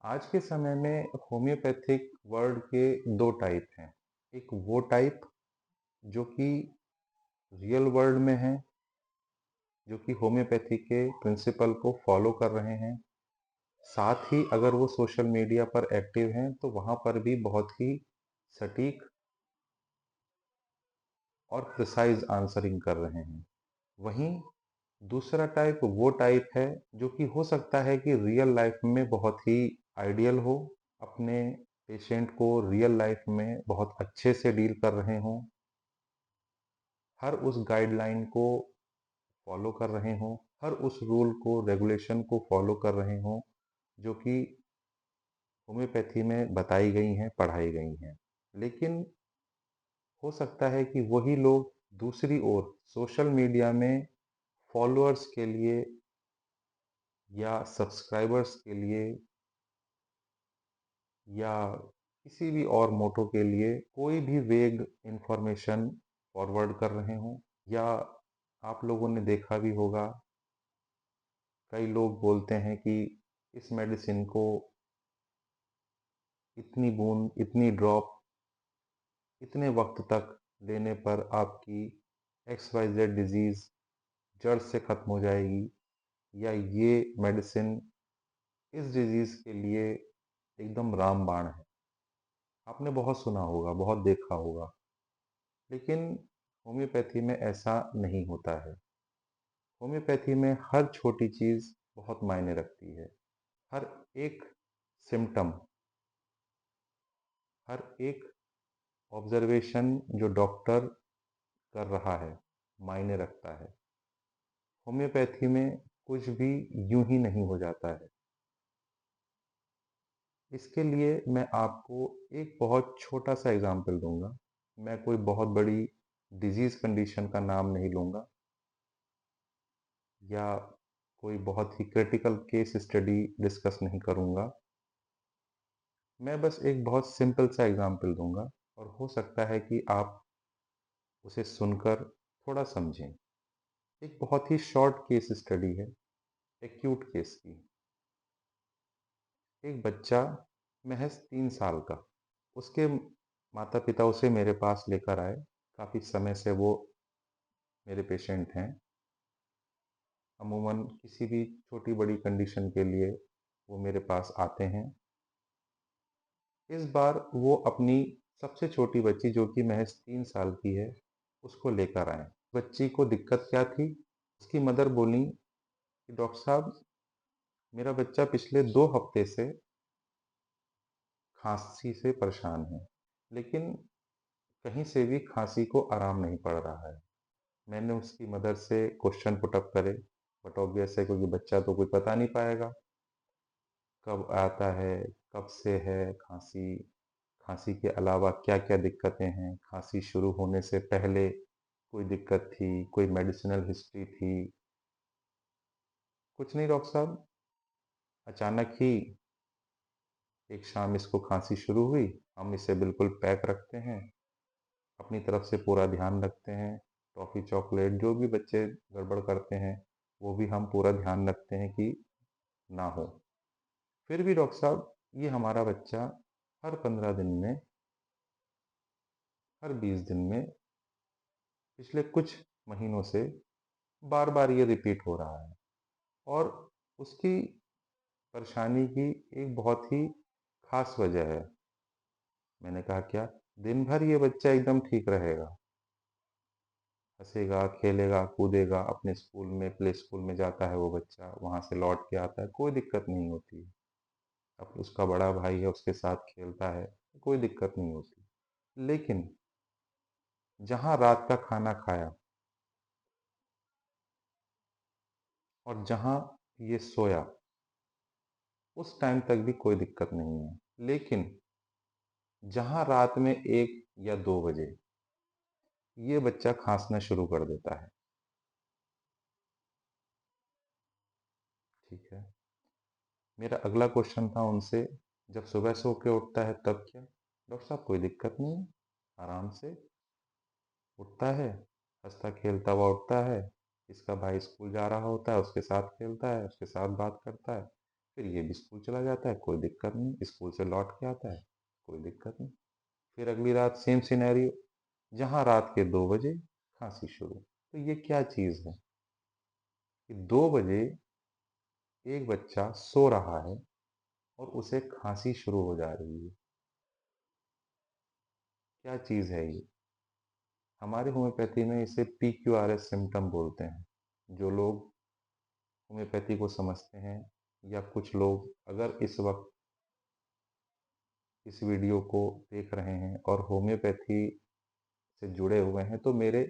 आज के समय में होम्योपैथिक वर्ड के दो टाइप हैं। एक वो टाइप जो कि रियल वर्ल्ड में है, जो कि होम्योपैथी के प्रिंसिपल को फॉलो कर रहे हैं। साथ ही अगर वो सोशल मीडिया पर एक्टिव हैं तो वहाँ पर भी बहुत ही सटीक और प्रिसाइज आंसरिंग कर रहे हैं। वहीं दूसरा टाइप वो टाइप है जो कि हो सकता है कि रियल लाइफ में बहुत ही आइडियल हो, अपने पेशेंट को रियल लाइफ में बहुत अच्छे से डील कर रहे हों, हर उस गाइडलाइन को फॉलो कर रहे हों, हर उस रूल को रेगुलेशन को फॉलो कर रहे हों जो कि होम्योपैथी में बताई गई हैं, पढ़ाई गई हैं। लेकिन हो सकता है कि वही लोग दूसरी ओर सोशल मीडिया में फॉलोअर्स के लिए या सब्सक्राइबर्स के लिए या किसी भी और मोटो के लिए कोई भी वेग इंफॉर्मेशन फॉरवर्ड कर रहे हों। या आप लोगों ने देखा भी होगा, कई लोग बोलते हैं कि इस मेडिसिन को इतनी बूंद, इतनी ड्रॉप, इतने वक्त तक लेने पर आपकी एक्स वाई जेड डिजीज़ जड़ से खत्म हो जाएगी, या ये मेडिसिन इस डिजीज़ के लिए एकदम रामबाण है। आपने बहुत सुना होगा, बहुत देखा होगा। लेकिन होम्योपैथी में ऐसा नहीं होता है। होम्योपैथी में हर छोटी चीज़ बहुत मायने रखती है। हर एक सिम्पटम, हर एक ऑब्जर्वेशन जो डॉक्टर कर रहा है, मायने रखता है। होम्योपैथी में कुछ भी यूं ही नहीं हो जाता है। इसके लिए मैं आपको एक बहुत छोटा सा एग्जांपल दूंगा। मैं कोई बहुत बड़ी डिजीज कंडीशन का नाम नहीं लूंगा या कोई बहुत ही क्रिटिकल केस स्टडी डिस्कस नहीं करूंगा। मैं बस एक बहुत सिंपल सा एग्जांपल दूंगा और हो सकता है कि आप उसे सुनकर थोड़ा समझें। एक बहुत ही शॉर्ट केस स्टडी है, एक्यूट केस की। एक बच्चा महज 3 साल का, उसके माता पिता उसे मेरे पास लेकर आए। काफ़ी समय से वो मेरे पेशेंट हैं। अमूमन किसी भी छोटी बड़ी कंडीशन के लिए वो मेरे पास आते हैं। इस बार वो अपनी सबसे छोटी बच्ची जो कि महज 3 साल की है, उसको लेकर आए। बच्ची को दिक्कत क्या थी? उसकी मदर बोली कि डॉक्टर साहब, मेरा बच्चा पिछले 2 हफ्ते से खांसी से परेशान है, लेकिन कहीं से भी खांसी को आराम नहीं पड़ रहा है। मैंने उसकी मदर से क्वेश्चन पुट अप करे, बट ऑब्वियस है क्योंकि बच्चा तो कोई बता नहीं पाएगा कब आता है, कब से है खांसी, खांसी के अलावा क्या क्या दिक्कतें हैं, खांसी शुरू होने से पहले कोई दिक्कत थी, कोई मेडिसिनल हिस्ट्री थी। कुछ नहीं डॉक्टर साहब, अचानक ही एक शाम इसको खांसी शुरू हुई। हम इसे बिल्कुल पैक रखते हैं, अपनी तरफ से पूरा ध्यान रखते हैं। टॉफ़ी चॉकलेट जो भी बच्चे गड़बड़ करते हैं वो भी हम पूरा ध्यान रखते हैं कि ना हो। फिर भी डॉक्टर साहब, ये हमारा बच्चा हर 15 दिन में, हर 20 दिन में, पिछले कुछ महीनों से बार बार ये रिपीट हो रहा है। और उसकी परेशानी की एक बहुत ही खास वजह है। मैंने कहा क्या? दिन भर ये बच्चा एकदम ठीक रहेगा, हँसेगा, खेलेगा, कूदेगा, अपने स्कूल में, प्ले स्कूल में जाता है वो बच्चा, वहाँ से लौट के आता है, कोई दिक्कत नहीं होती। अब उसका बड़ा भाई है, उसके साथ खेलता है, कोई दिक्कत नहीं होती। लेकिन जहाँ रात का खाना खाया और जहाँ ये सोया, उस टाइम तक भी कोई दिक्कत नहीं है। लेकिन जहाँ रात में 1 या 2 बजे ये बच्चा खांसना शुरू कर देता है, ठीक है। मेरा अगला क्वेश्चन था उनसे, जब सुबह सो के उठता है तब क्या? डॉक्टर साहब कोई दिक्कत नहीं है, आराम से उठता है, हंसता खेलता हुआ उठता है। इसका भाई स्कूल जा रहा होता है, उसके साथ खेलता है, उसके साथ बात करता है। फिर ये भी स्कूल चला जाता है, कोई दिक्कत नहीं, स्कूल से लौट के आता है, कोई दिक्कत नहीं। फिर अगली रात सेम सिनेरियो, जहाँ रात के 2 बजे खांसी शुरू। तो ये क्या चीज़ है कि 2 बजे एक बच्चा सो रहा है और उसे खांसी शुरू हो जा रही है। क्या चीज़ है ये? हमारे होम्योपैथी में इसे PQRS सिम्पटम बोलते हैं। जो लोग होम्योपैथी को समझते हैं या कुछ लोग अगर इस वक्त इस वीडियो को देख रहे हैं और होम्योपैथी से जुड़े हुए हैं, तो मेरे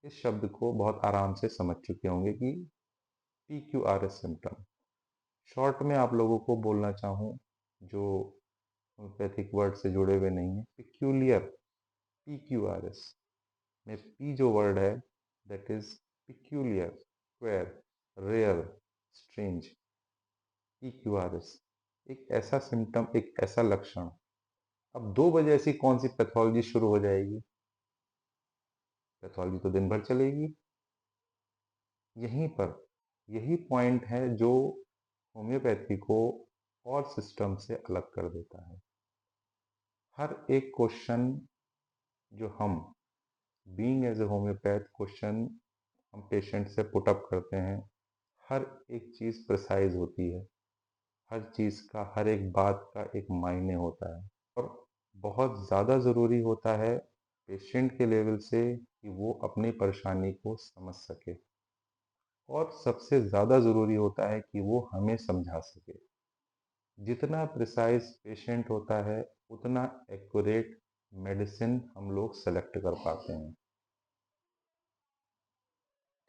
इस शब्द को बहुत आराम से समझ चुके होंगे कि PQRS सिम्पटम। शॉर्ट में आप लोगों को बोलना चाहूँ, जो होम्योपैथिक वर्ड से जुड़े हुए नहीं हैं, पिक्यूलियर, PQRS में पी जो वर्ड है, that is peculiar, queer, rare, strange. PQRS एक ऐसा सिम्टम, एक ऐसा लक्षण। अब 2 बजे ऐसी कौन सी पैथोलॉजी शुरू हो जाएगी? पैथोलॉजी तो दिन भर चलेगी। यहीं पर यही पॉइंट है जो होम्योपैथी को और सिस्टम से अलग कर देता है। हर एक क्वेश्चन जो हम being as a homeopath question हम पेशेंट से पुट अप करते हैं, हर एक चीज़ प्रिसाइज होती है, हर चीज़ का, हर एक बात का एक मायने होता है और बहुत ज़्यादा ज़रूरी होता है पेशेंट के लेवल से कि वो अपनी परेशानी को समझ सके और सबसे ज़्यादा ज़रूरी होता है कि वो हमें समझा सके। जितना प्रिसाइज पेशेंट होता है उतना एक्यूरेट मेडिसिन हम लोग सेलेक्ट कर पाते हैं।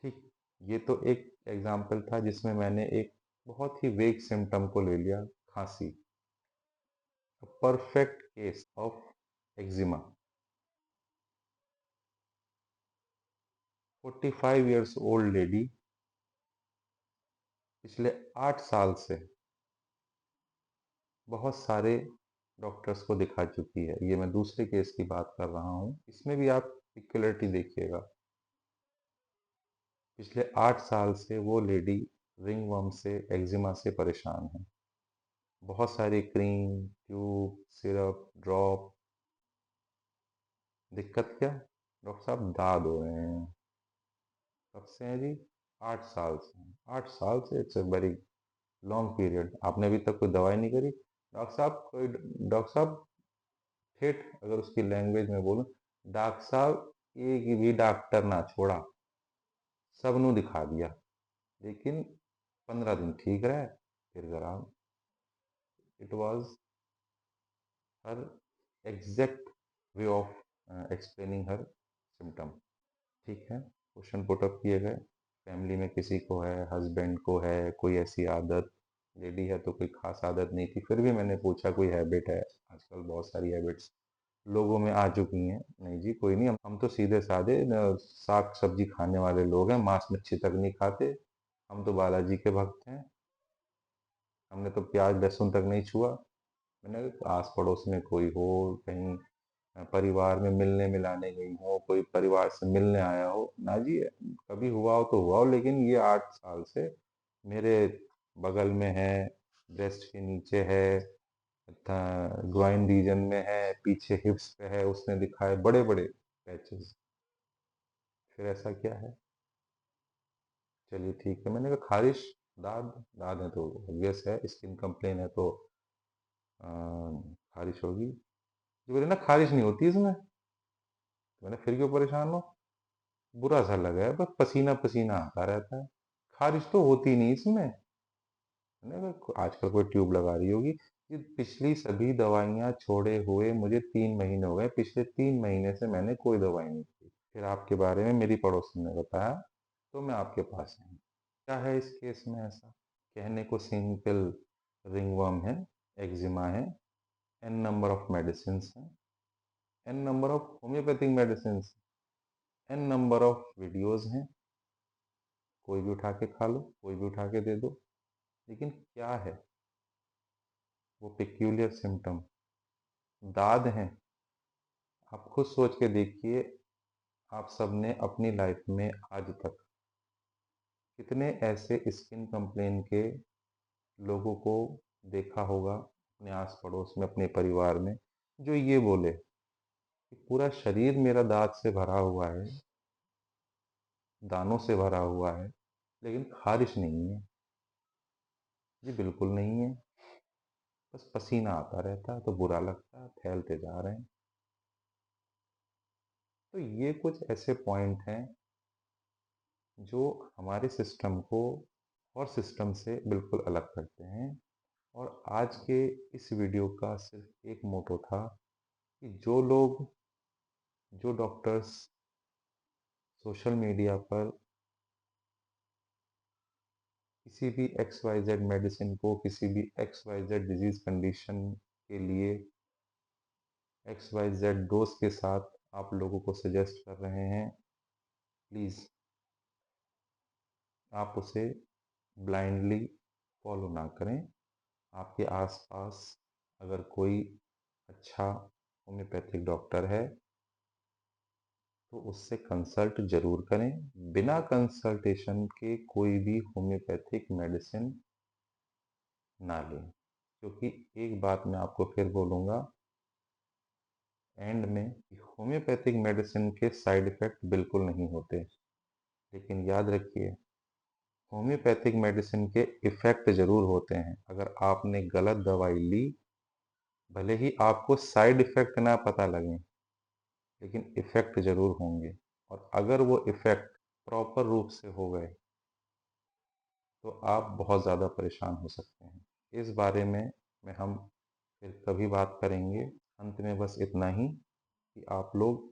ठीक, ये तो एक एग्जाम्पल था जिसमें मैंने एक बहुत ही वेग सिम्टम को ले लिया, खांसी। Perfect case of eczema. 45 years old lady पिछले 8 साल से बहुत सारे डॉक्टर्स को दिखा चुकी है। ये मैं दूसरे केस की बात कर रहा हूँ, इसमें भी आप इक्वलिटी देखिएगा। पिछले 8 साल से वो लेडी रिंगवर्म से, एक्जिमा से परेशान है। बहुत सारी क्रीम, ट्यूब, सिरप, ड्रॉप। दिक्कत क्या? डॉक्टर साहब दाद हो रहे हैं। कब से हैं जी? 8 साल से हैं। 8 साल से, it's a very long period. आपने अभी तक कोई दवाई नहीं करी? डॉक्टर साहब ठेठ अगर उसकी लैंग्वेज में बोलूं, डॉक्टर साहब एक भी डॉक्टर ना छोड़ा, सबनों दिखा दिया, लेकिन 15 दिन ठीक रहा, फिर खराब। It was her exact way of explaining her symptom. ठीक है, क्वेश्चन पुट अप किए गए। फैमिली में किसी को है, हस्बैंड को है कोई ऐसी आदत, लेडी है तो कोई खास आदत नहीं थी, फिर भी मैंने पूछा कोई हैबिट है? आजकल बहुत सारी हैबिट्स लोगों में आ चुकी हैं। नहीं जी, कोई नहीं, हम तो सीधे साधे साग सब्जी खाने वाले लोग हैं, मांस मच्छी तक नहीं खाते, हम तो बालाजी के भक्त हैं, हमने तो प्याज लहसुन तक नहीं छुआ। मैंने कहा, आस पड़ोस में कोई हो, कहीं परिवार में मिलने मिलाने गई हो, कोई परिवार से मिलने आया हो ना जी, कभी हुआ हो तो हुआ हो, लेकिन ये 8 साल से मेरे बगल में है, ब्रेस्ट के नीचे है, ग्वाइन रीजन में है, पीछे हिप्स पे है, उसने दिखाए बड़े बड़े पैचेस। फिर ऐसा क्या है? चलिए ठीक है, मैंने कहा खारिश, दाद, दाद है तो ऑब्वियस है, स्किन कंप्लेन है तो अ, खारिश होगी। जो बोले ना खारिश नहीं होती इसमें। तो मैंने फिर क्यों परेशान हो? बुरा सा लगा है, बस पसीना पसीना आता रहता है, खारिश तो होती नहीं इसमें। मैंने कहा आजकल कोई ट्यूब लगा रही होगी। ये पिछली सभी दवाइयाँ छोड़े हुए मुझे 3 महीने हो गए, पिछले 3 महीने से मैंने कोई दवाई नहीं की। फिर आपके बारे में मेरी पड़ोसन ने बताया तो मैं आपके पास आई। क्या है इस केस में ऐसा? कहने को सिंपल रिंगवर्म है, एक्जिमा है, एन नंबर ऑफ मेडिसिन हैं, an number of homeopathic medicine, an number of videos हैं, कोई भी उठा के खा लो, कोई भी उठा के दे दो, लेकिन क्या है वो पेक्यूलियर सिम्टम? दाद हैं। आप खुद सोच के देखिए, आप सबने अपनी लाइफ में आज तक कितने ऐसे स्किन कंप्लेन के लोगों को देखा होगा अपने आस पड़ोस में, अपने परिवार में, जो ये बोले कि पूरा शरीर मेरा दांत से भरा हुआ है, दानों से भरा हुआ है, लेकिन खारिश नहीं है। जी बिल्कुल नहीं है, बस पसीना आता रहता है तो बुरा लगता है, फैलते जा रहे हैं। तो ये कुछ ऐसे पॉइंट हैं जो हमारे सिस्टम को और सिस्टम से बिल्कुल अलग करते हैं। और आज के इस वीडियो का सिर्फ एक मोटो था कि जो लोग, जो डॉक्टर्स सोशल मीडिया पर किसी भी एक्स वाई जेड मेडिसिन को, किसी भी X Y Z disease condition के लिए एक्स वाई जेड डोज के साथ आप लोगों को सजेस्ट कर रहे हैं, प्लीज़ आप उसे ब्लाइंडली फॉलो ना करें। आपके आसपास अगर कोई अच्छा होम्योपैथिक डॉक्टर है तो उससे कंसल्ट ज़रूर करें। बिना कंसल्टेशन के कोई भी होम्योपैथिक मेडिसिन ना लें, क्योंकि एक बात मैं आपको फिर बोलूँगा एंड में कि होम्योपैथिक मेडिसिन के साइड इफ़ेक्ट बिल्कुल नहीं होते, लेकिन याद रखिए होम्योपैथिक मेडिसिन के इफ़ेक्ट ज़रूर होते हैं। अगर आपने गलत दवाई ली, भले ही आपको साइड इफ़ेक्ट ना पता लगें, लेकिन इफ़ेक्ट ज़रूर होंगे। और अगर वो इफ़ेक्ट प्रॉपर रूप से हो गए तो आप बहुत ज़्यादा परेशान हो सकते हैं। इस बारे में हम फिर कभी बात करेंगे। अंत में बस इतना ही कि आप लोग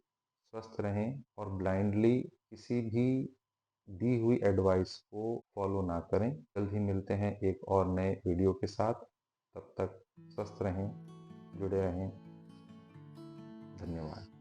स्वस्थ रहें और ब्लाइंडली किसी भी दी हुई एडवाइस को फॉलो ना करें। जल्द ही मिलते हैं एक और नए वीडियो के साथ। तब तक स्वस्थ रहें, जुड़े रहें। धन्यवाद।